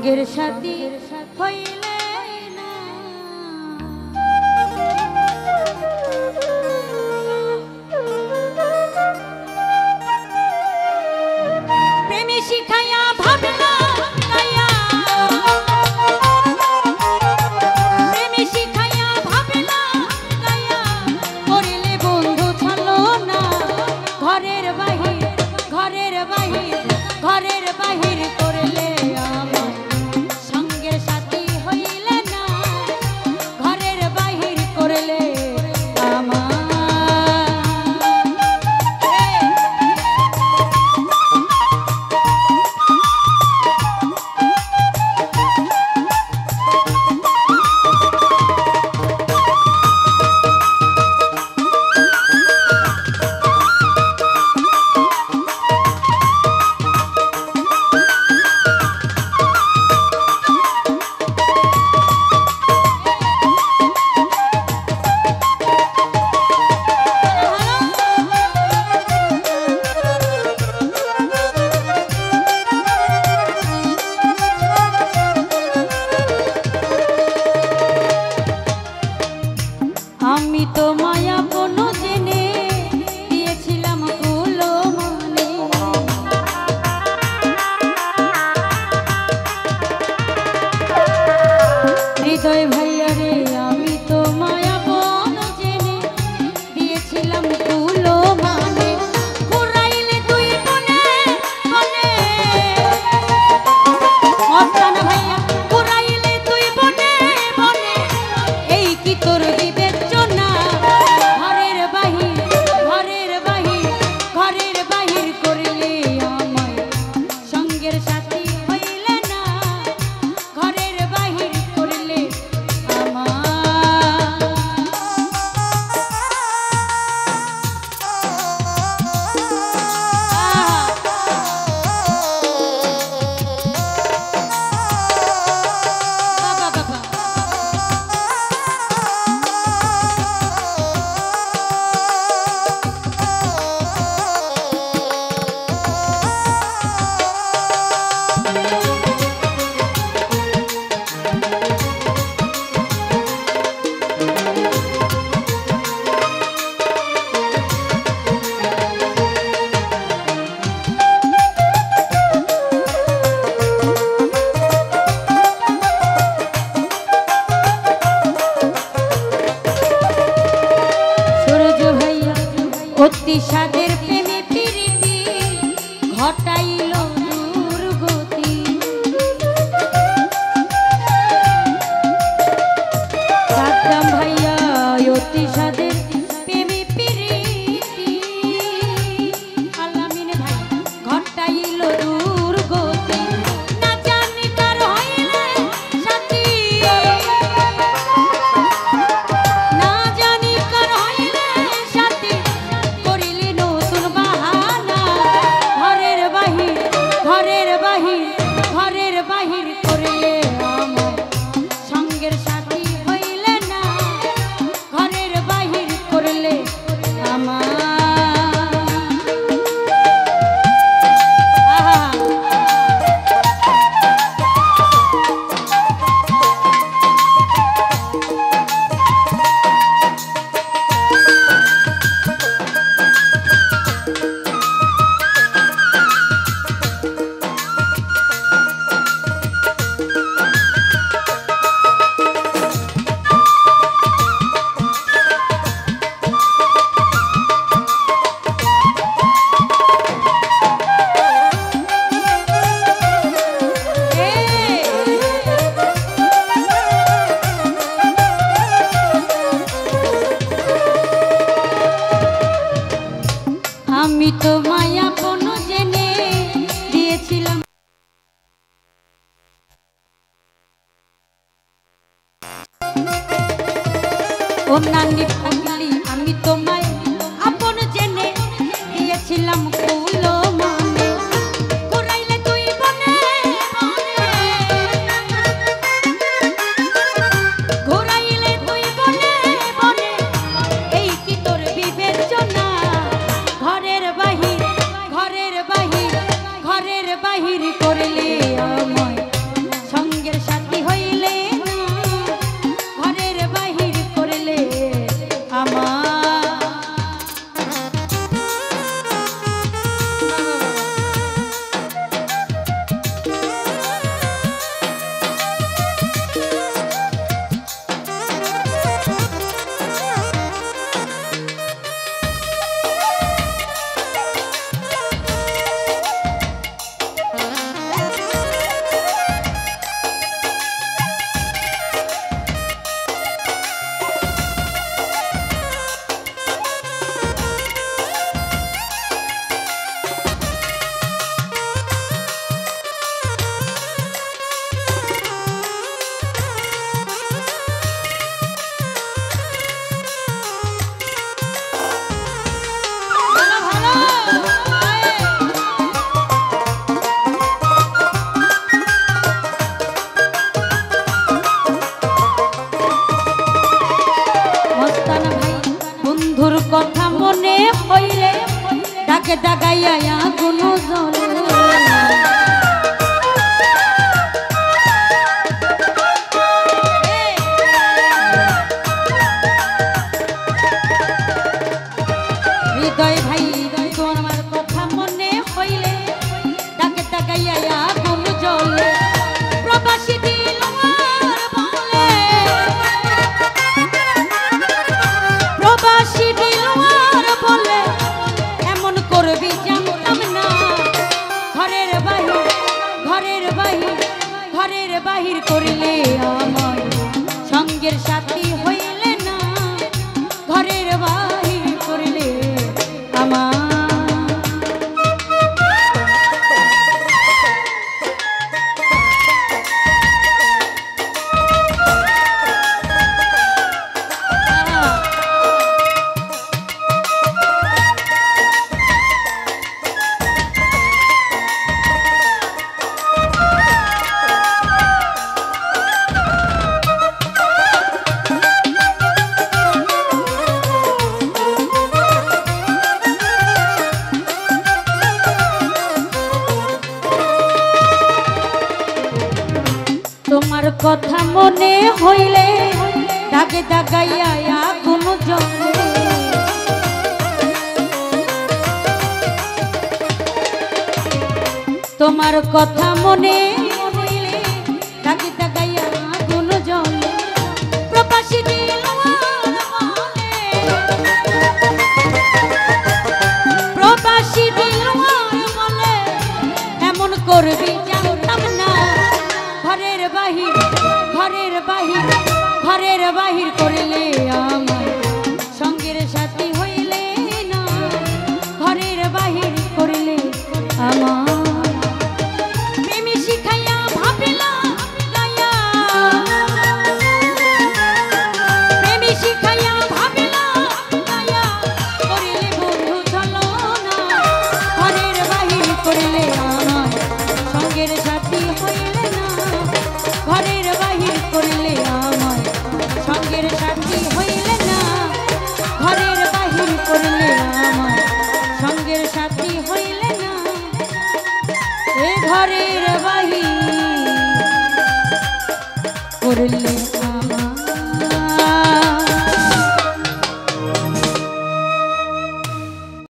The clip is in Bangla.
সঙ্গের সাথী হইলে না। প্রেমে শিখাইয়া ভাবনা ঘরের বাহির করলে আমার সঙ্গের সাথী হইলে না, ঘরের বাহির করলে আমার। আমি তো মায়া কোনো জেনে দিয়েছিলাম কুলো মনে, হৃদয় ভাইয়া রে আমি তো মায়া কোনো জেনে দিয়েছিলাম কুলো মানে। ঘুরাইলে তুই মনে মনে মস্তানা ভাইয়া, ঘুরাইলে তুই মনে মনে, এই কি তোর বিবেচনা? ঘরের বাহির ঘরের বাহির ঘরের বাহির করলে আমায় সঙ্গের সাথী হইলে না, ঘরের বাহির করলে আমার। অতি সাদের প্রেমে প্রীতি ঘটাইল দুর্গতি, সাদ্দাম ভাইয়া অতি সাদের প্রেমে প্রীতি, আলামিন ভাই ঘটাইল দুর্গতি। না জানি কার হইলে সাথী, না জানি কার হইলে সাথী, করিলি নতুন বাহানা। ঘরের বাহির ঘরের বাহির ঘরের বাহির করলে আমার সঙ্গের সাথী হইলে না, ঘরের বাহির করলে আমার। আমি তো মায়া কোনো জেনে দিয়েছিলাম অন্যান্য পাগলি, আমি তো মায়া আপন জেনে দিয়েছিলাম কুলো মানে। ঘুরাইলে তুই মনে মনে, ঘুরাইলে তুই মনে মনে, এই কি তোর বিবেচনা? ঘরের বাহির ঘরের বাহির ঘরের বাহির করলে আমায় তাকে দাগাইয়া আগুন জ্বলে হৃদয় ভাই তোমার কথা মনে হইলে তাকে দাগাইয়া আগুন জ্বলে প্রবাসী দিলওয়ার বলে প্রবাসী দিলওয়ার বলে এমন করবি জানতাম না ঘরের বাহির করিলে আমার সঙ্গের সাথী হইলে না ঘরের বাহির করিলে আমার তোমার কথা মনে হইলে দাগে দাগাইয়া আগুন জ্বলে তোমার কথা মনে হইলে দাগে দাগাইয়া আগুন জ্বলে প্রবাসী দিলওয়ার বলে প্রবাসী দিলওয়ার বলে এমন করবি জানতাম না ঘরের বাহির করিলে আমার সঙ্গের সাথী হইলে না ঘরের বাহির করিলে আমার প্রেমী শিখাইয়া ভাবিলা গায়া প্রেমী শিখাইয়া ভাবিলা গায়া করিলে বন্ধু চলো না ঘরের বাহির করিলে আমার সঙ্গের সাথী হইলে না ঘরের বাহির করিলে আমার সঙ্গের সাথী হইলে না ঘরের বাহির করিলে আমার সঙ্গের সাথী হইলে না এ ঘরের বাহির করলে